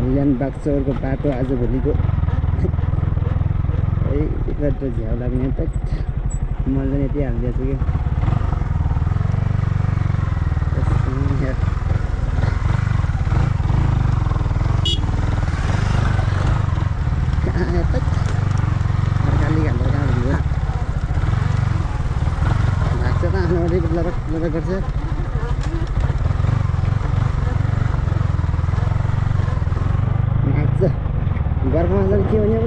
कल्याण बागचौरको बाटो आजभोलिको है एकत्र झ्याउ लाग्ने त मैले यति हालिदिएको छु कि गर्छ बर्खामा के भने